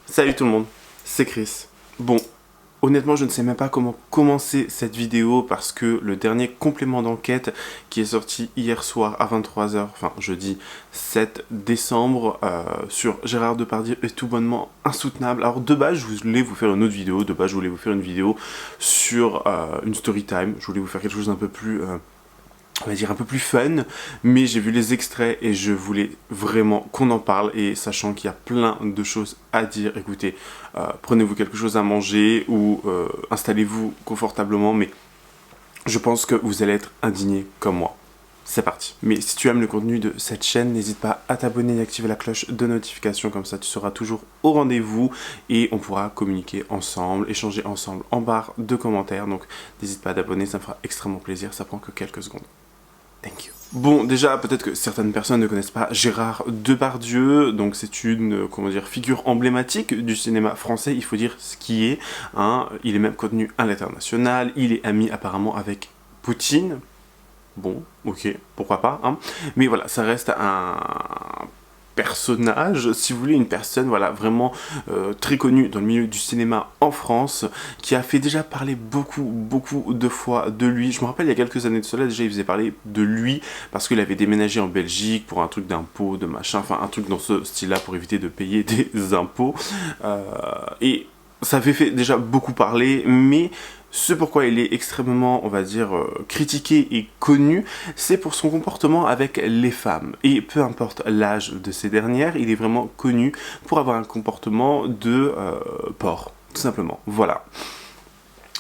Salut tout le monde, c'est Chris. Bon, honnêtement je ne sais même pas comment commencer cette vidéo parce que le dernier complément d'enquête qui est sorti hier soir à 23 h, enfin jeudi 7 décembre sur Gérard Depardieu est tout bonnement insoutenable. Alors de base je voulais vous faire une autre vidéo, sur une story time, je voulais vous faire quelque chose d'un peu plus... on va dire un peu plus fun, mais j'ai vu les extraits et je voulais vraiment qu'on en parle, et sachant qu'il y a plein de choses à dire, écoutez, prenez-vous quelque chose à manger ou installez-vous confortablement, mais je pense que vous allez être indigné comme moi. C'est parti. Mais si tu aimes le contenu de cette chaîne, n'hésite pas à t'abonner et activer la cloche de notification, comme ça tu seras toujours au rendez-vous et on pourra communiquer ensemble, échanger ensemble en barre de commentaires. Donc n'hésite pas à t'abonner, ça me fera extrêmement plaisir, ça prend que quelques secondes. Thank you. Bon, déjà, peut-être que certaines personnes ne connaissent pas Gérard Depardieu, donc c'est une, figure emblématique du cinéma français, il faut dire ce qui est, hein. Il est même connu à l'international, il est ami apparemment avec Poutine. Bon, ok, pourquoi pas, hein. Mais voilà, ça reste un personnage, si vous voulez, une personne voilà vraiment très connue dans le milieu du cinéma en France, qui a fait déjà parler beaucoup de fois de lui. Je me rappelle il y a quelques années de cela, déjà il faisait parler de lui parce qu'il avait déménagé en Belgique pour un truc d'impôt, de machin, enfin un truc dans ce style-là pour éviter de payer des impôts. Et ça avait fait déjà beaucoup parler, mais ce pourquoi il est extrêmement, on va dire, critiqué et connu, c'est pour son comportement avec les femmes. Et peu importe l'âge de ces dernières, il est vraiment connu pour avoir un comportement de porc, tout simplement. Voilà.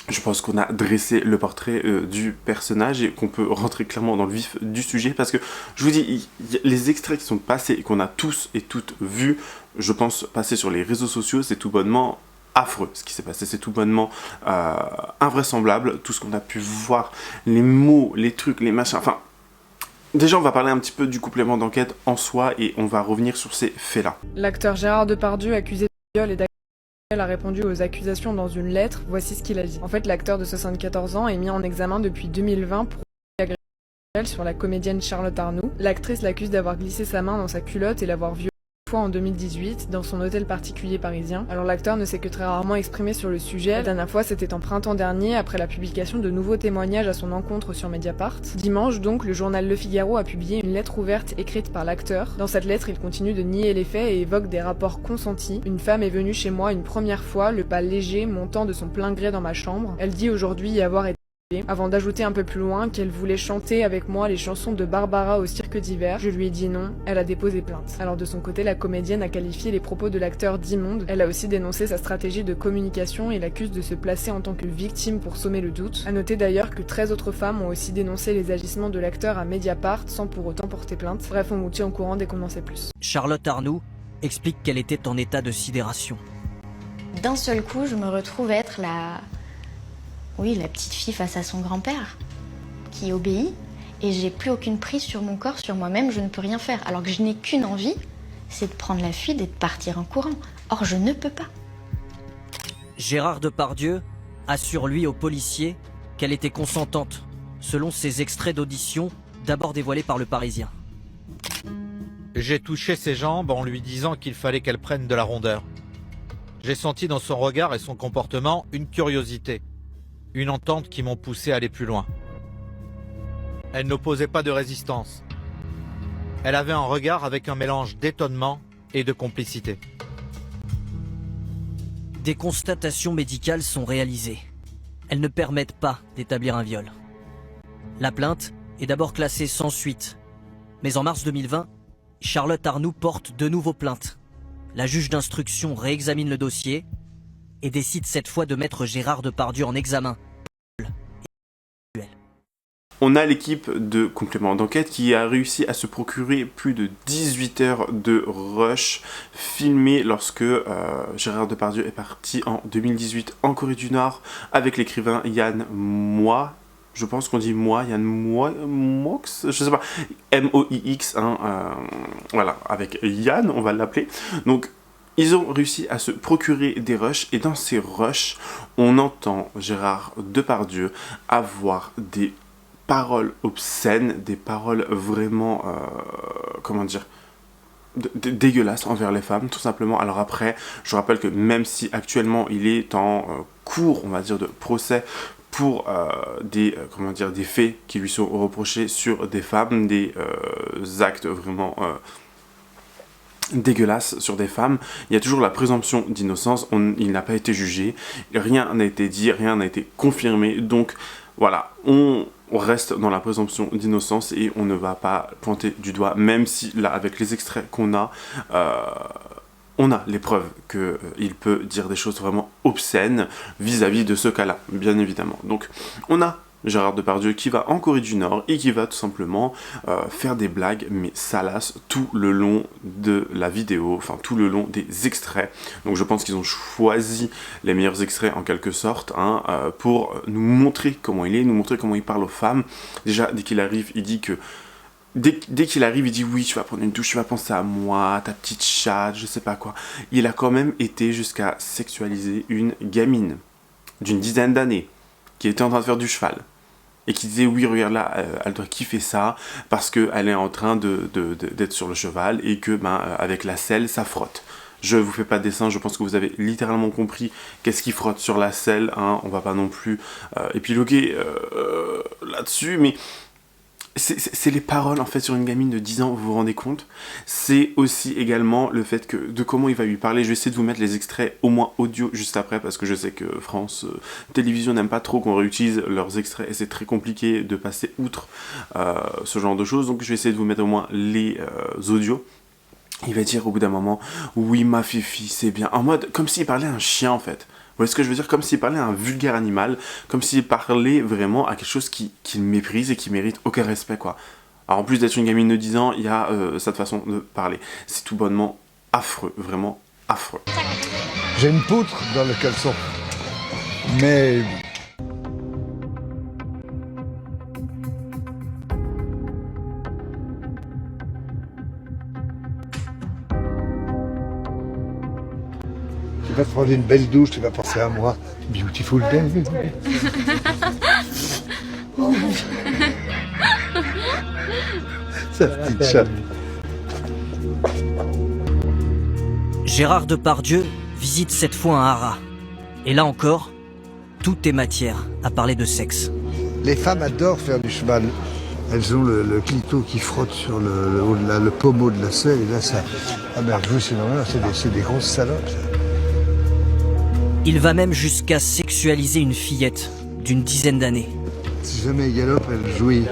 Je pense qu'on a dressé le portrait du personnage et qu'on peut rentrer clairement dans le vif du sujet, parce que je vous dis, les extraits qui sont passés et qu'on a tous et toutes vus, je pense, passer sur les réseaux sociaux, c'est tout bonnement affreux ce qui s'est passé, c'est tout bonnement invraisemblable, tout ce qu'on a pu voir, les mots, les trucs, les machins, enfin... Déjà, on va parler un petit peu du complément d'enquête en soi et on va revenir sur ces faits-là. L'acteur Gérard Depardieu, accusé de viol et d'agression, a répondu aux accusations dans une lettre. Voici ce qu'il a dit. En fait, l'acteur de 74 ans est mis en examen depuis 2020 pour agression sexuelle sur la comédienne Charlotte Arnoux. L'actrice l'accuse d'avoir glissé sa main dans sa culotte et l'avoir violée en 2018 dans son hôtel particulier parisien. Alors l'acteur ne s'est que très rarement exprimé sur le sujet. La dernière fois c'était en printemps dernier, après la publication de nouveaux témoignages à son encontre sur Mediapart. Dimanche donc, le journal Le Figaro a publié une lettre ouverte écrite par l'acteur. Dans cette lettre, il continue de nier les faits et évoque des rapports consentis. Une femme est venue chez moi une première fois, le pas léger montant de son plein gré dans ma chambre. Elle dit aujourd'hui y avoir été, avant d'ajouter un peu plus loin qu'elle voulait chanter avec moi les chansons de Barbara au cirque d'hiver. Je lui ai dit non, elle a déposé plainte. Alors de son côté, la comédienne a qualifié les propos de l'acteur d'immondes. Elle a aussi dénoncé sa stratégie de communication et l'accuse de se placer en tant que victime pour semer le doute. A noter d'ailleurs que 13 autres femmes ont aussi dénoncé les agissements de l'acteur à Mediapart sans pour autant porter plainte. Bref, on vous tient au courant dès qu'on en sait plus. Charlotte Arnoux explique qu'elle était en état de sidération. D'un seul coup, je me retrouve être la petite fille face à son grand-père, qui obéit, et j'ai plus aucune prise sur mon corps, sur moi-même, je ne peux rien faire, alors que je n'ai qu'une envie, c'est de prendre la fuite et de partir en courant. Or, je ne peux pas. Gérard Depardieu assure lui aux policiers qu'elle était consentante, selon ses extraits d'audition, d'abord dévoilés par Le Parisien. J'ai touché ses jambes en lui disant qu'il fallait qu'elle prenne de la rondeur. J'ai senti dans son regard et son comportement une curiosité, une entente qui m'ont poussé à aller plus loin. Elle n'opposait pas de résistance. Elle avait un regard avec un mélange d'étonnement et de complicité. Des constatations médicales sont réalisées. Elles ne permettent pas d'établir un viol. La plainte est d'abord classée sans suite. Mais en mars 2020, Charlotte Arnoux porte de nouveau plainte. La juge d'instruction réexamine le dossier et décide cette fois de mettre Gérard Depardieu en examen. On a l'équipe de complément d'enquête qui a réussi à se procurer plus de 18 heures de rush filmé lorsque Gérard Depardieu est parti en 2018 en Corée du Nord avec l'écrivain Yann Moix. Je pense qu'on dit Yann Moix, je sais pas, M-O-I-X, hein, voilà, avec Yann, on va l'appeler. Donc, ils ont réussi à se procurer des rushs, et dans ces rushs, on entend Gérard Depardieu avoir des paroles obscènes, des paroles vraiment, dégueulasse envers les femmes, tout simplement. Alors après, je rappelle que même si actuellement il est en cours, on va dire, de procès pour des faits qui lui sont reprochés sur des femmes, des actes vraiment dégueulasses sur des femmes, il y a toujours la présomption d'innocence, il n'a pas été jugé, rien n'a été dit, rien n'a été confirmé, donc voilà, on reste dans la présomption d'innocence et on ne va pas pointer du doigt, même si là, avec les extraits qu'on a, on a les preuves qu'il peut dire des choses vraiment obscènes vis-à-vis de ce cas-là, bien évidemment. Donc, on a Gérard Depardieu qui va en Corée du Nord et qui va tout simplement faire des blagues, mais salaces, tout le long de la vidéo, enfin tout le long des extraits. Donc je pense qu'ils ont choisi les meilleurs extraits en quelque sorte pour nous montrer comment il est, nous montrer comment il parle aux femmes. Déjà, dès qu'il arrive, il dit que Dès qu'il arrive, il dit oui, tu vas prendre une douche, tu vas penser à moi, ta petite chatte, je sais pas quoi. Il a quand même été jusqu'à sexualiser une gamine d'une dizaine d'années qui était en train de faire du cheval et qui disait oui, regarde là, elle doit kiffer ça parce qu'elle est en train d'être sur le cheval et que avec la selle, ça frotte. Je vous fais pas de dessin, je pense que vous avez littéralement compris qu'est-ce qui frotte sur la selle. On va pas non plus épiloguer là-dessus, mais c'est les paroles en fait sur une gamine de 10 ans, vous vous rendez compte? C'est aussi également le fait de comment il va lui parler. Je vais essayer de vous mettre les extraits au moins audio juste après parce que je sais que France Télévisions n'aime pas trop qu'on réutilise leurs extraits et c'est très compliqué de passer outre ce genre de choses. Donc je vais essayer de vous mettre au moins les audios. Il va dire au bout d'un moment, oui ma fifi c'est bien, en mode comme s'il parlait à un chien en fait. Vous voyez ce que je veux dire? Comme s'il parlait à un vulgaire animal, comme s'il parlait vraiment à quelque chose qu'il méprise et qui mérite aucun respect, quoi. Alors en plus d'être une gamine de 10 ans, il y a cette façon de parler. C'est tout bonnement affreux, vraiment affreux. J'ai une poutre dans le caleçon, mais... Tu vas te prendre une belle douche, tu vas penser à moi. Beautiful day. Sa petite chatte. Gérard Depardieu visite cette fois un haras. Et là encore, tout est matière à parler de sexe. Les femmes adorent faire du cheval. Elles ont le clito qui frotte sur le pommeau de la selle et là ça... Ah ben vous c'est normal, c'est des grosses salopes. Ça. Il va même jusqu'à sexualiser une fillette d'une dizaine d'années. Si jamais elle galope, elle jouit.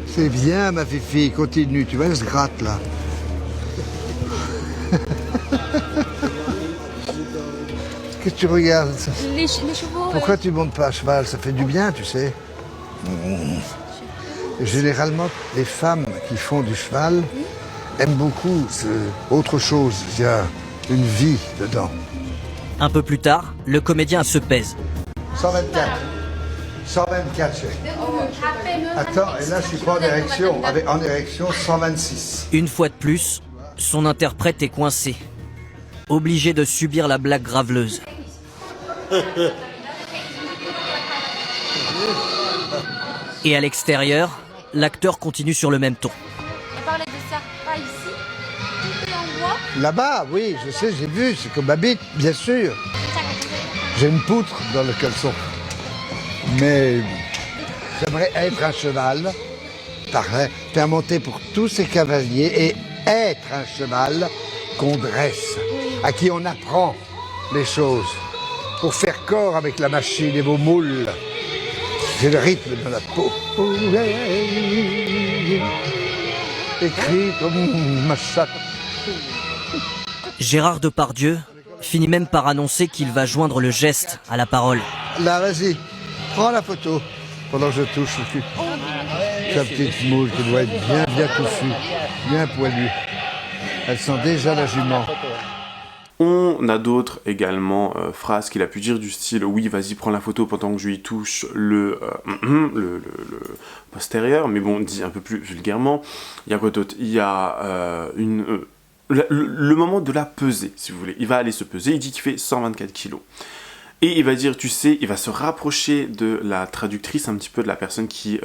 C'est bien ma fifi, continue, tu vois, elle se gratte là. Qu'est-ce que tu regardes ça? Les chevaux. Pourquoi tu montes pas à cheval? Ça fait du bien, tu sais. Généralement, les femmes qui font du cheval aiment beaucoup autre chose. Il y a une vie dedans. Un peu plus tard, le comédien se pèse. 124. 124, chérie. Attends, et là, je suis pas en érection. En érection, 126. Une fois de plus, son interprète est coincé. Obligé de subir la blague graveleuse. Et à l'extérieur, l'acteur continue sur le même ton. On parlait de ça, pas ici. Tout est en bois. Là-bas, oui, je sais, j'ai vu, c'est comme ma bite, bien sûr. J'ai une poutre dans le caleçon. Mais j'aimerais être un cheval, faire monter pour tous ces cavaliers et être un cheval qu'on dresse, à qui on apprend les choses, pour faire corps avec la machine et vos moules. J'ai le rythme dans la peau. Écrit comme ma chatte. Gérard Depardieu finit même par annoncer qu'il va joindre le geste à la parole. Là, vas-y, prends la photo pendant que je touche le cul. Sa petite moule qui doit être bien touffue, bien poilue. Elle sent déjà la jument. On a d'autres également phrases qu'il a pu dire du style oui vas-y prends la photo pendant que je lui touche le postérieur, mais bon dit un peu plus vulgairement. Il y a quoi d'autre? Il y a le moment de la pesée, si vous voulez. Il va aller se peser, il dit qu'il fait 124 kilos. Et il va dire, tu sais, il va se rapprocher de la traductrice, un petit peu de la personne qui,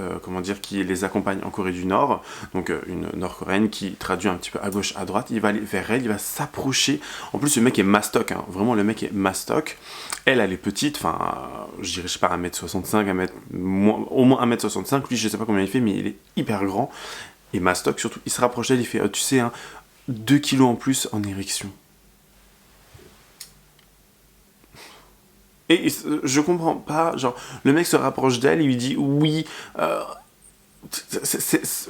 qui les accompagne en Corée du Nord, donc une nord-coréenne qui traduit un petit peu à gauche, à droite. Il va aller vers elle, il va s'approcher. En plus, le mec est mastoc, hein, vraiment le mec est mastoc. Elle est petite, enfin, je dirais, je sais pas, 1m65, au moins 1m65. Lui, je sais pas combien il fait, mais il est hyper grand. Et mastoc surtout, il se rapproche d'elle, il fait, tu sais, hein, 2 kilos en plus en érection. Et je comprends pas, genre, le mec se rapproche d'elle, il lui dit oui,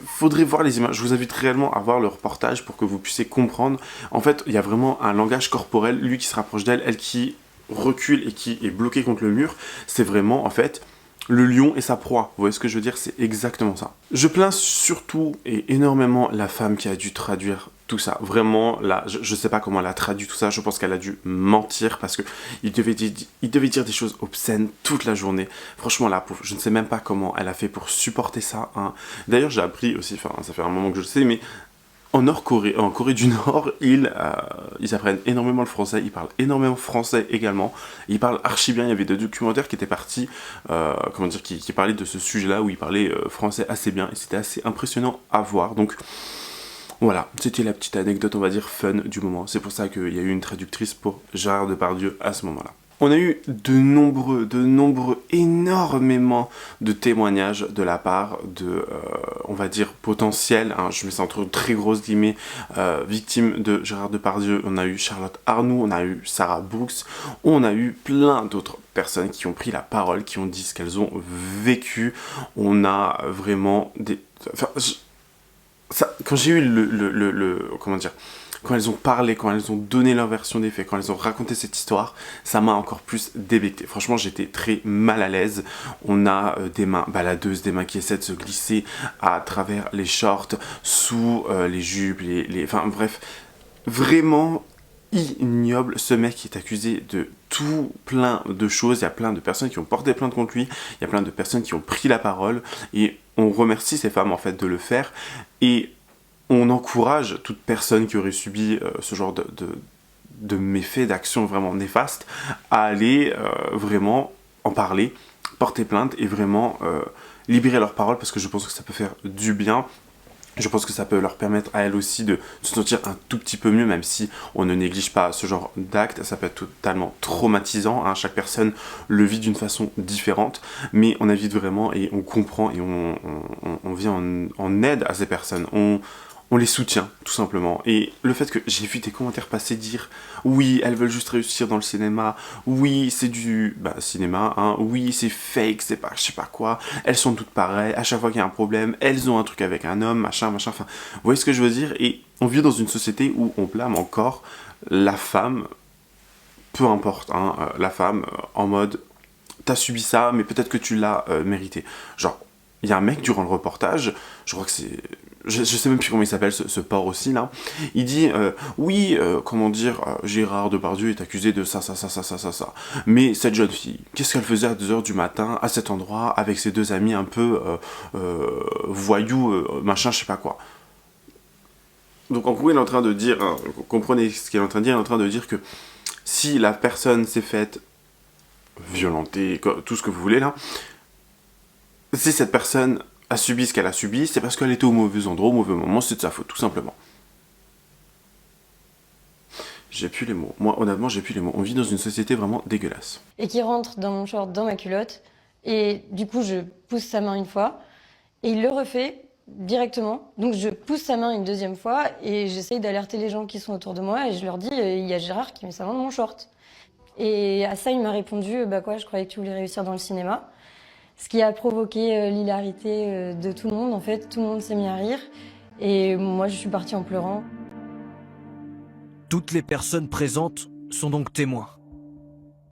faudrait voir les images, je vous invite réellement à voir le reportage pour que vous puissiez comprendre. En fait, il y a vraiment un langage corporel, lui qui se rapproche d'elle, elle qui recule et qui est bloquée contre le mur, c'est vraiment, en fait, le lion et sa proie. Vous voyez ce que je veux dire? C'est exactement ça. Je plains surtout et énormément la femme qui a dû traduire tout ça. Vraiment, là, je sais pas comment elle a traduit tout ça. Je pense qu'elle a dû mentir parce que il devait dire des choses obscènes toute la journée. Franchement, la pauvre, je ne sais même pas comment elle a fait pour supporter ça, hein. D'ailleurs, j'ai appris aussi, enfin, ça fait un moment que je le sais, mais en Corée du Nord, ils apprennent énormément le français, ils parlent énormément français également, ils parlent archi bien. Il y avait des documentaires qui étaient partis, qui parlaient de ce sujet-là, où ils parlaient français assez bien, et c'était assez impressionnant à voir. Donc voilà, c'était la petite anecdote, on va dire, fun du moment. C'est pour ça qu'il y a eu une traductrice pour Gérard Depardieu à ce moment-là. On a eu de nombreux, énormément de témoignages de la part de, on va dire, potentiels, hein, je mets ça entre très grosses guillemets, victimes de Gérard Depardieu. On a eu Charlotte Arnoux, on a eu Sarah Brooks, on a eu plein d'autres personnes qui ont pris la parole, qui ont dit ce qu'elles ont vécu. On a vraiment des... Enfin, quand j'ai eu quand elles ont parlé, quand elles ont donné leur version des faits, quand elles ont raconté cette histoire, ça m'a encore plus débecté. Franchement, j'étais très mal à l'aise. On a des mains baladeuses, des mains qui essaient de se glisser à travers les shorts, sous les jupes, enfin bref, vraiment ignoble. Ce mec est accusé de tout plein de choses. Il y a plein de personnes qui ont porté plainte contre lui, il y a plein de personnes qui ont pris la parole, et on remercie ces femmes en fait de le faire, et on encourage toute personne qui aurait subi ce genre de méfaits, d'actions vraiment néfastes, à aller vraiment en parler, porter plainte et vraiment libérer leur parole, parce que je pense que ça peut faire du bien. Je pense que ça peut leur permettre à elles aussi de se sentir un tout petit peu mieux, même si on ne néglige pas ce genre d'acte. Ça peut être totalement traumatisant, hein. Chaque personne le vit d'une façon différente, mais on évite vraiment et on comprend et on vient en aide à ces personnes. On les soutient, tout simplement. Et le fait que j'ai vu des commentaires passer dire « Oui, elles veulent juste réussir dans le cinéma. Oui, c'est du cinéma. Hein. Oui, c'est fake, c'est pas je sais pas quoi. Elles sont toutes pareilles. À chaque fois qu'il y a un problème, elles ont un truc avec un homme, machin. » Enfin, vous voyez ce que je veux dire? Et on vit dans une société où on blâme encore la femme, peu importe, hein, la femme, en mode « T'as subi ça, mais peut-être que tu l'as mérité. » Genre, il y a un mec durant le reportage, je crois que c'est... Je sais même plus comment il s'appelle, ce porc aussi, là. Il dit, Gérard Depardieu est accusé de ça. Mais cette jeune fille, qu'est-ce qu'elle faisait à 2h du matin, à cet endroit, avec ses deux amis un peu voyous, machin, je sais pas quoi. Donc en gros, il est en train de dire, hein, comprenez ce qu'il est en train de dire, il est en train de dire que si la personne s'est faite violenter, tout ce que vous voulez, là, si cette personne a subi ce qu'elle a subi, c'est parce qu'elle était au mauvais endroit, au mauvais moment, c'est de sa faute, tout simplement. J'ai plus les mots. Moi, honnêtement, j'ai plus les mots. On vit dans une société vraiment dégueulasse. Et qui rentre dans mon short, dans ma culotte, et du coup, je pousse sa main une fois, et il le refait directement. Donc, je pousse sa main une deuxième fois, et j'essaye d'alerter les gens qui sont autour de moi, et je leur dis, il y a Gérard qui met sa main dans mon short. Et à ça, il m'a répondu, je croyais que tu voulais réussir dans le cinéma. Ce qui a provoqué l'hilarité de tout le monde. En fait, tout le monde s'est mis à rire. Et moi, je suis partie en pleurant. Toutes les personnes présentes sont donc témoins.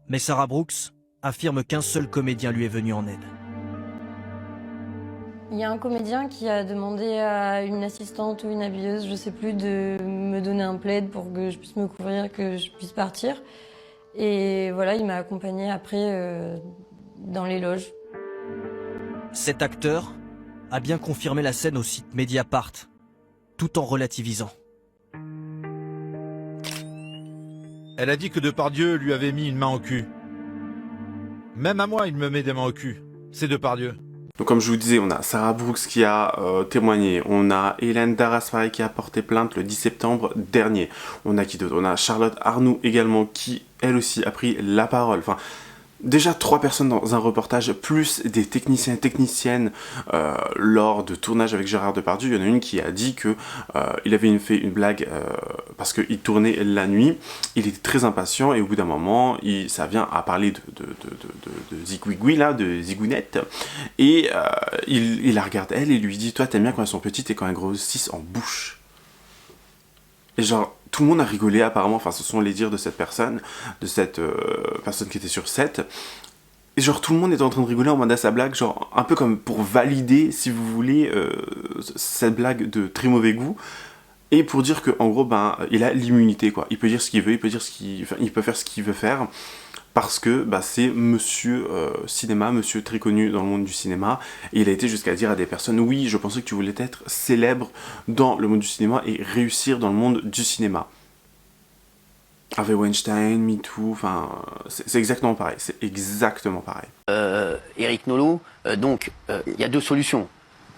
Mais Sarah Brooks affirme qu'un seul comédien lui est venu en aide. Il y a un comédien qui a demandé à une assistante ou une habilleuse, je sais plus, de me donner un plaid pour que je puisse me couvrir, que je puisse partir. Et voilà, il m'a accompagnée après dans les loges. Cet acteur a bien confirmé la scène au site Mediapart, tout en relativisant. Elle a dit que Depardieu lui avait mis une main au cul. Même à moi, il me met des mains au cul. C'est Depardieu. Donc comme je vous disais, on a Sarah Brooks qui a témoigné, on a Hélène Darras pareil qui a porté plainte le 10 septembre dernier, on a qui d'autre? On a Charlotte Arnoux également qui, elle aussi, a pris la parole. Enfin, déjà 3 personnes dans un reportage, plus des techniciens et techniciennes lors de tournage avec Gérard Depardieu. Il y en a une qui a dit que il avait fait une blague parce qu'il tournait la nuit, il était très impatient et au bout d'un moment, ça vient à parler de Zigouigoui, là, de Zigounette, et il la regarde elle et lui dit « Toi t'aimes bien quand elles sont petites et quand elles grossissent en bouche ». Et genre, tout le monde a rigolé apparemment, enfin ce sont les dires de cette personne qui était sur set. Et genre tout le monde est en train de rigoler en mode à sa blague, genre un peu comme pour valider, si vous voulez, cette blague de très mauvais goût. Et pour dire que en gros, ben, il a l'immunité quoi. Il peut dire ce qu'il veut, il peut faire ce qu'il veut faire. Parce que bah, c'est monsieur cinéma, monsieur très connu dans le monde du cinéma, et il a été jusqu'à dire à des personnes « Oui, je pensais que tu voulais être célèbre dans le monde du cinéma et réussir dans le monde du cinéma. » Harvey Weinstein, Me Too, enfin, c'est exactement pareil, c'est exactement pareil. Éric Nolot, donc, il y a 2 solutions.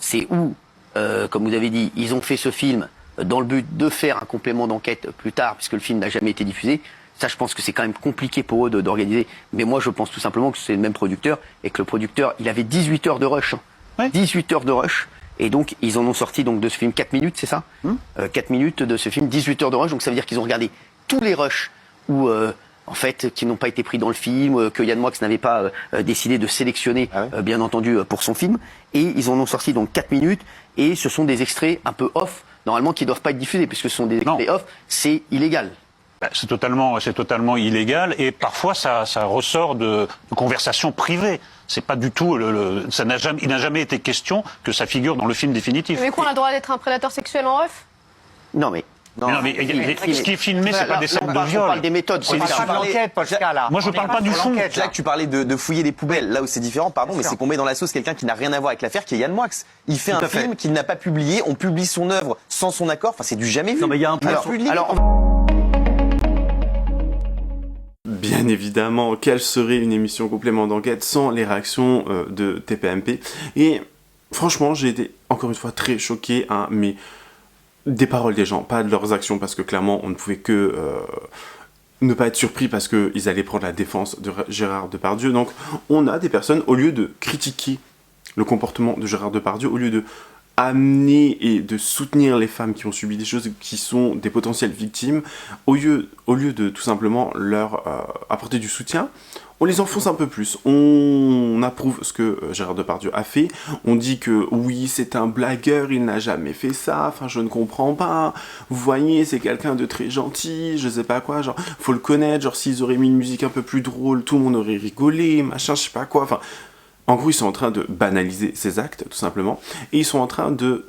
C'est où, comme vous avez dit, ils ont fait ce film dans le but de faire un complément d'enquête plus tard, puisque le film n'a jamais été diffusé. Ça, je pense que c'est quand même compliqué pour eux d'organiser. Mais moi, je pense tout simplement que c'est le même producteur et que le producteur, il avait 18 heures de rush. Ouais. 18 heures de rush. Et donc, ils en ont sorti donc, de ce film 4 minutes, c'est ça 4 minutes de ce film, 18 heures de rush. Donc, ça veut dire qu'ils ont regardé tous les rushs où, en fait, qui n'ont pas été pris dans le film, que Yann Moix n'avait pas décidé de sélectionner, bien entendu, pour son film. Et ils en ont sorti donc 4 minutes. Et ce sont des extraits un peu off, normalement, qui ne doivent pas être diffusés, puisque ce sont des extraits off. C'est illégal. C'est totalement illégal et parfois ça ressort de conversations privées. C'est pas du tout il n'a jamais été question que ça figure dans le film définitif. Mais quoi, on a le droit d'être un prédateur sexuel en off? Non mais. Ce qui est filmé, c'est pas des scènes de viol. On parle des méthodes. C'est l'enquête, Pascal. Moi, je parle pas du fond. Jacques, tu parlais de fouiller des poubelles. Là où c'est différent, pardon, mais c'est qu'on met dans la sauce quelqu'un qui n'a rien à voir avec l'affaire, qui est Yann Moix. Il fait un film qu'il n'a pas publié. On publie son œuvre sans son accord. Enfin, c'est du jamais vu. Non, mais il y a un point. Bien évidemment, quelle serait une émission complément d'enquête sans les réactions de TPMP? Et franchement, j'ai été encore une fois très choqué, hein, mais des paroles des gens, pas de leurs actions, parce que clairement, on ne pouvait que ne pas être surpris parce qu'ils allaient prendre la défense de Gérard Depardieu. Donc, on a des personnes, au lieu de critiquer le comportement de Gérard Depardieu, au lieu de amener et de soutenir les femmes qui ont subi des choses, qui sont des potentielles victimes, au lieu de tout simplement leur apporter du soutien, on les enfonce un peu plus. On approuve ce que Gérard Depardieu a fait, on dit que oui, c'est un blagueur, il n'a jamais fait ça, enfin je ne comprends pas, vous voyez, c'est quelqu'un de très gentil, je sais pas quoi, genre, faut le connaître, genre s'ils auraient mis une musique un peu plus drôle, tout le monde aurait rigolé, machin, je sais pas quoi, enfin... En gros, ils sont en train de banaliser ces actes, tout simplement, et ils sont en train de,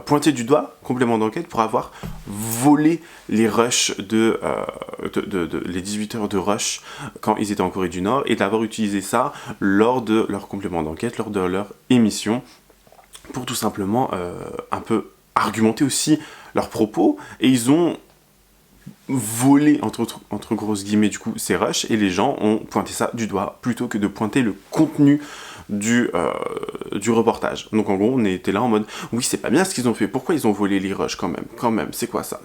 pointer du doigt, complément d'enquête, pour avoir volé les rushs les 18 heures de rush quand ils étaient en Corée du Nord, et d'avoir utilisé ça lors de leur complément d'enquête, lors de leur émission, pour tout simplement un peu argumenter aussi leurs propos, et ils ont voler entre grosses guillemets du coup ces rushs, et les gens ont pointé ça du doigt plutôt que de pointer le contenu du reportage. Donc en gros on était là en mode oui c'est pas bien ce qu'ils ont fait, pourquoi ils ont volé les rushs quand même, c'est quoi ça,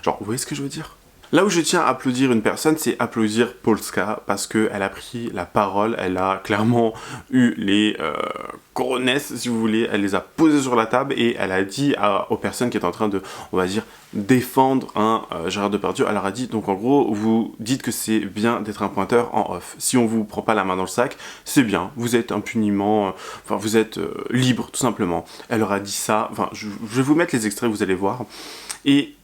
genre vous voyez ce que je veux dire? Là où je tiens à applaudir une personne, c'est applaudir Polska, parce qu'elle a pris la parole, elle a clairement eu les coronesses, si vous voulez, elle les a posées sur la table, et elle a dit aux personnes qui étaient en train de, on va dire, défendre Gérard Depardieu, elle leur a dit, donc en gros, vous dites que c'est bien d'être un pointeur en off. Si on vous prend pas la main dans le sac, c'est bien, vous êtes impuniment, vous êtes libre, tout simplement. Elle leur a dit ça, je vais vous mettre les extraits, vous allez voir, et...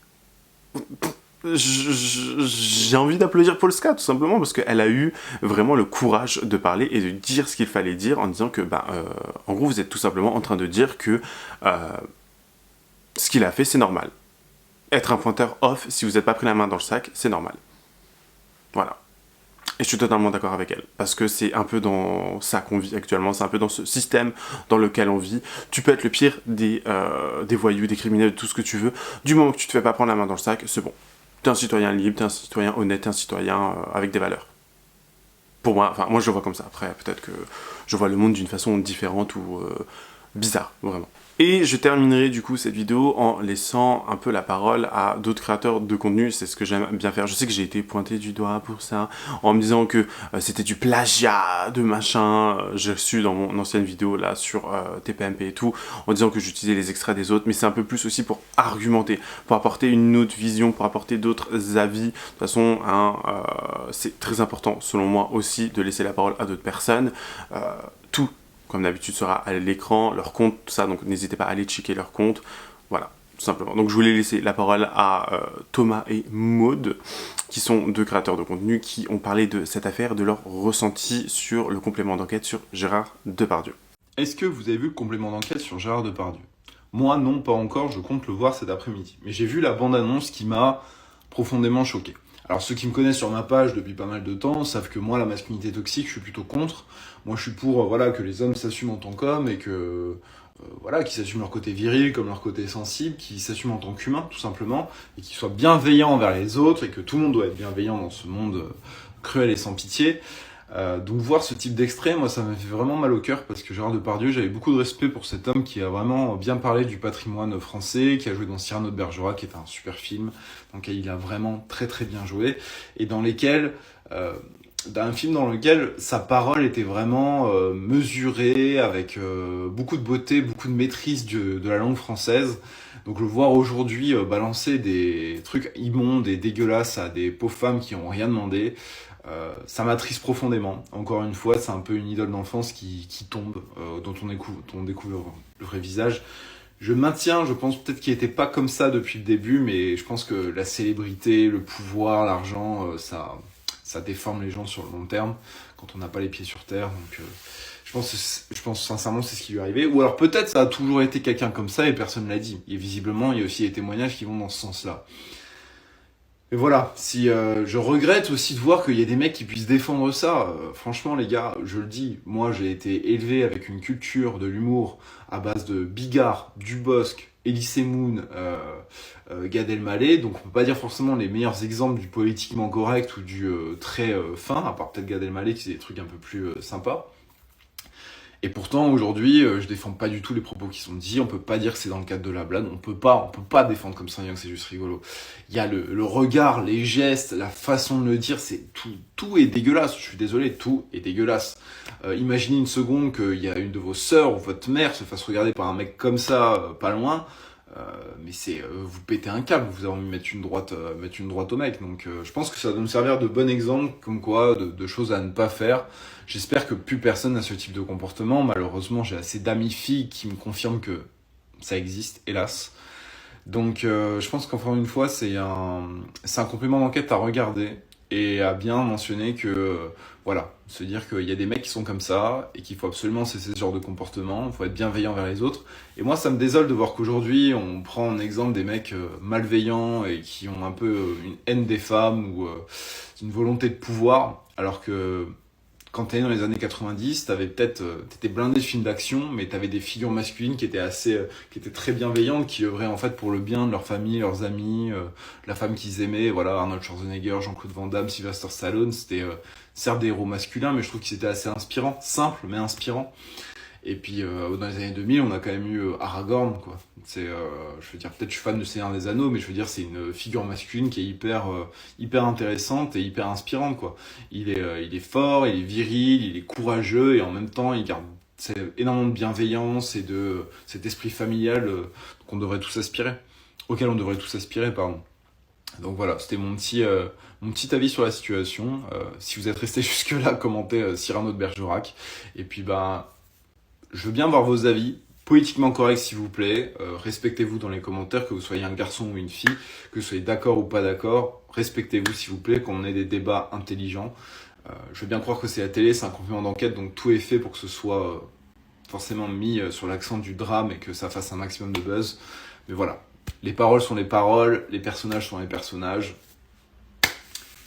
j'ai envie d'applaudir Polska tout simplement parce qu'elle a eu vraiment le courage de parler et de dire ce qu'il fallait dire en disant que en gros vous êtes tout simplement en train de dire que ce qu'il a fait c'est normal. Être un pointeur off, si vous n'êtes pas pris la main dans le sac, c'est normal. Voilà. Et je suis totalement d'accord avec elle, parce que c'est un peu dans ça qu'on vit actuellement, c'est un peu dans ce système dans lequel on vit. Tu peux être le pire des voyous, des criminels, tout ce que tu veux, du moment que tu te fais pas prendre la main dans le sac, c'est bon. T'es un citoyen libre, t'es un citoyen honnête, t'es un citoyen avec des valeurs. pour moi, enfin moi je le vois comme ça, après peut-être que je vois le monde d'une façon différente ou bizarre, vraiment. Et je terminerai du coup cette vidéo en laissant un peu la parole à d'autres créateurs de contenu, c'est ce que j'aime bien faire. Je sais que j'ai été pointé du doigt pour ça, en me disant que c'était du plagiat de machin. J'ai reçu dans mon ancienne vidéo là sur TPMP et tout, en disant que j'utilisais les extraits des autres, mais c'est un peu plus aussi pour argumenter, pour apporter une autre vision, pour apporter d'autres avis. De toute façon, hein, c'est très important selon moi aussi de laisser la parole à d'autres personnes. Tout comme d'habitude sera à l'écran, leur compte, tout ça, donc n'hésitez pas à aller checker leur compte, voilà, tout simplement. Donc je voulais laisser la parole à Thomas et Maud, qui sont deux créateurs de contenu, qui ont parlé de cette affaire, de leur ressenti sur le complément d'enquête sur Gérard Depardieu. Est-ce que vous avez vu le complément d'enquête sur Gérard Depardieu? Moi non, pas encore, je compte le voir cet après-midi. Mais j'ai vu la bande-annonce qui m'a profondément choqué. Alors ceux qui me connaissent sur ma page depuis pas mal de temps savent que moi la masculinité toxique je suis plutôt contre. Moi je suis pour voilà, que les hommes s'assument en tant qu'hommes et que voilà, qu'ils s'assument leur côté viril comme leur côté sensible, qu'ils s'assument en tant qu'humains tout simplement et qu'ils soient bienveillants envers les autres et que tout le monde doit être bienveillant dans ce monde cruel et sans pitié. Donc voir ce type d'extrait, moi ça m'a fait vraiment mal au cœur parce que Gérard Depardieu, j'avais beaucoup de respect pour cet homme qui a vraiment bien parlé du patrimoine français, qui a joué dans Cyrano de Bergerac, qui est un super film, dans lequel il a vraiment très très bien joué, et dans lesquels, un film dans lequel sa parole était vraiment mesurée, avec beaucoup de beauté, beaucoup de maîtrise de la langue française. Donc le voir aujourd'hui balancer des trucs immondes et dégueulasses à des pauvres femmes qui n'ont rien demandé, ça m'attriste profondément. Encore une fois, c'est un peu une idole d'enfance qui tombe, dont on découvre le vrai visage. Je maintiens, je pense peut-être qu'il n'était pas comme ça depuis le début, mais je pense que la célébrité, le pouvoir, l'argent, ça déforme les gens sur le long terme, quand on n'a pas les pieds sur terre. Donc je pense sincèrement que c'est ce qui lui est arrivé. Ou alors peut-être ça a toujours été quelqu'un comme ça et personne ne l'a dit. Et visiblement, il y a aussi des témoignages qui vont dans ce sens-là. Et voilà, si je regrette aussi de voir qu'il y a des mecs qui puissent défendre ça. Franchement les gars, je le dis, moi j'ai été élevé avec une culture de l'humour à base de Bigard, Dubosc, Elie Moon, Gad Elmaleh, donc on peut pas dire forcément les meilleurs exemples du politiquement correct ou du très fin, à part peut-être Gad Elmaleh qui c'est des trucs un peu plus sympas. Et pourtant, aujourd'hui, je défends pas du tout les propos qui sont dits. On peut pas dire que c'est dans le cadre de la blague. On peut pas défendre comme ça, que c'est juste rigolo. Il y a le regard, les gestes, la façon de le dire, c'est tout est dégueulasse. Je suis désolé, tout est dégueulasse. Imaginez une seconde qu'il y a une de vos sœurs ou votre mère se fasse regarder par un mec comme ça, pas loin. Mais c'est vous pétez un câble, vous avez envie de mettre une droite au mec. Donc je pense que ça doit nous servir de bon exemple, comme quoi de choses à ne pas faire. J'espère que plus personne n'a ce type de comportement. Malheureusement, j'ai assez d'amis filles qui me confirment que ça existe, hélas. Donc je pense qu'encore une fois, c'est un complément d'enquête à regarder et à bien mentionner que voilà, se dire qu'il y a des mecs qui sont comme ça et qu'il faut absolument cesser ce genre de comportement, il faut être bienveillant vers les autres. Et moi ça me désole de voir qu'aujourd'hui on prend en exemple des mecs malveillants et qui ont un peu une haine des femmes ou une volonté de pouvoir, alors que quand t'es dans les années 90, t'étais blindé de films d'action, mais t'avais des figures masculines qui étaient très bienveillantes, qui œuvraient en fait pour le bien de leur famille, leurs amis, la femme qu'ils aimaient. Voilà, Arnold Schwarzenegger, Jean-Claude Van Damme, Sylvester Stallone, c'était certes des héros masculins, mais je trouve qu'ils étaient assez inspirants, simples mais inspirants. Et puis dans les années 2000, on a quand même eu Aragorn, quoi. Je veux dire, peut-être je suis fan de Seigneur des Anneaux, mais je veux dire, c'est une figure masculine qui est hyper intéressante et hyper inspirante, quoi. Il est fort, il est viril, il est courageux et en même temps, il garde énormément de bienveillance et de cet esprit familial auquel on devrait tous aspirer, pardon. Donc voilà, c'était mon petit avis sur la situation. Si vous êtes resté jusque-là, commentez Cyrano de Bergerac. Et puis je veux bien voir vos avis, politiquement corrects s'il vous plaît, respectez-vous dans les commentaires, que vous soyez un garçon ou une fille, que vous soyez d'accord ou pas d'accord, respectez-vous s'il vous plaît, qu'on ait des débats intelligents. Je veux bien croire que c'est la télé, c'est un complément d'enquête, donc tout est fait pour que ce soit forcément mis sur l'accent du drame et que ça fasse un maximum de buzz. Mais voilà, les paroles sont les paroles, les personnages sont les personnages.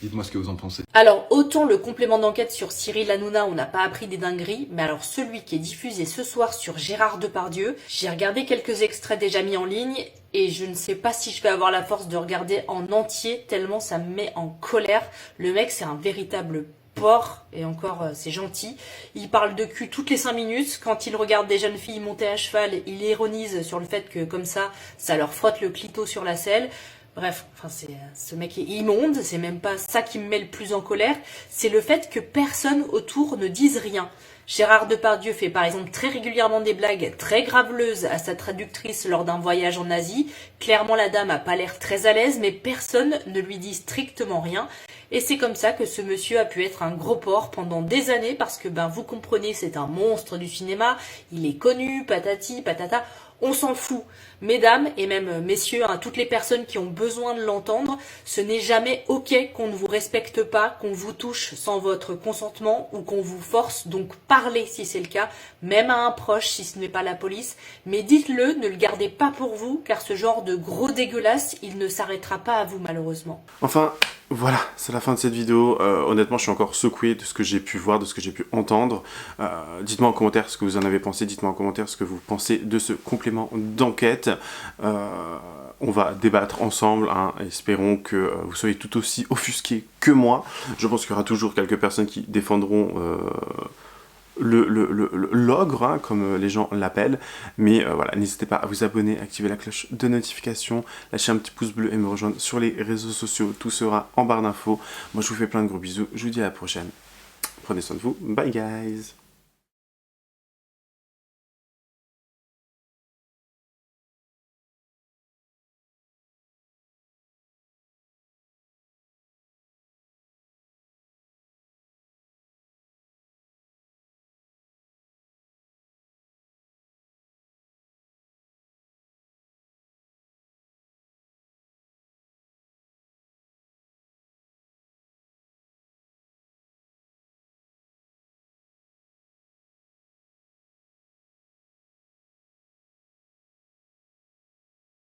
Dites-moi ce que vous en pensez. Alors, autant le complément d'enquête sur Cyril Hanouna, on n'a pas appris des dingueries, mais alors celui qui est diffusé ce soir sur Gérard Depardieu, j'ai regardé quelques extraits déjà mis en ligne, et je ne sais pas si je vais avoir la force de regarder en entier, tellement ça me met en colère. Le mec, c'est un véritable porc, et encore c'est gentil. Il parle de cul toutes les 5 minutes. Quand il regarde des jeunes filles monter à cheval, il ironise sur le fait que comme ça leur frotte le clito sur la selle. Bref, enfin ce mec est immonde, c'est même pas ça qui me met le plus en colère, c'est le fait que personne autour ne dise rien. Gérard Depardieu fait par exemple très régulièrement des blagues très graveleuses à sa traductrice lors d'un voyage en Asie. Clairement la dame a pas l'air très à l'aise, mais personne ne lui dit strictement rien. Et c'est comme ça que ce monsieur a pu être un gros porc pendant des années, parce que vous comprenez, c'est un monstre du cinéma, il est connu, patati, patata. On s'en fout. Mesdames et même messieurs, toutes les personnes qui ont besoin de l'entendre, ce n'est jamais ok qu'on ne vous respecte pas, qu'on vous touche sans votre consentement ou qu'on vous force. Donc parlez si c'est le cas, même à un proche si ce n'est pas la police. Mais dites-le, ne le gardez pas pour vous, car ce genre de gros dégueulasse, il ne s'arrêtera pas à vous malheureusement. Enfin, voilà, c'est la fin de cette vidéo. Honnêtement, je suis encore secoué de ce que j'ai pu voir, de ce que j'ai pu entendre. Dites-moi en commentaire ce que vous en avez pensé, dites-moi en commentaire ce que vous pensez de ce complément d'enquête. On va débattre ensemble, espérons que vous soyez tout aussi offusqués que moi. Je pense qu'il y aura toujours quelques personnes qui défendront l'ogre, comme les gens l'appellent, mais voilà, n'hésitez pas à vous abonner, activer la cloche de notification, lâcher un petit pouce bleu et me rejoindre sur les réseaux sociaux, tout sera en barre d'infos. Moi je vous fais plein de gros bisous, je vous dis à la prochaine, prenez soin de vous, bye guys.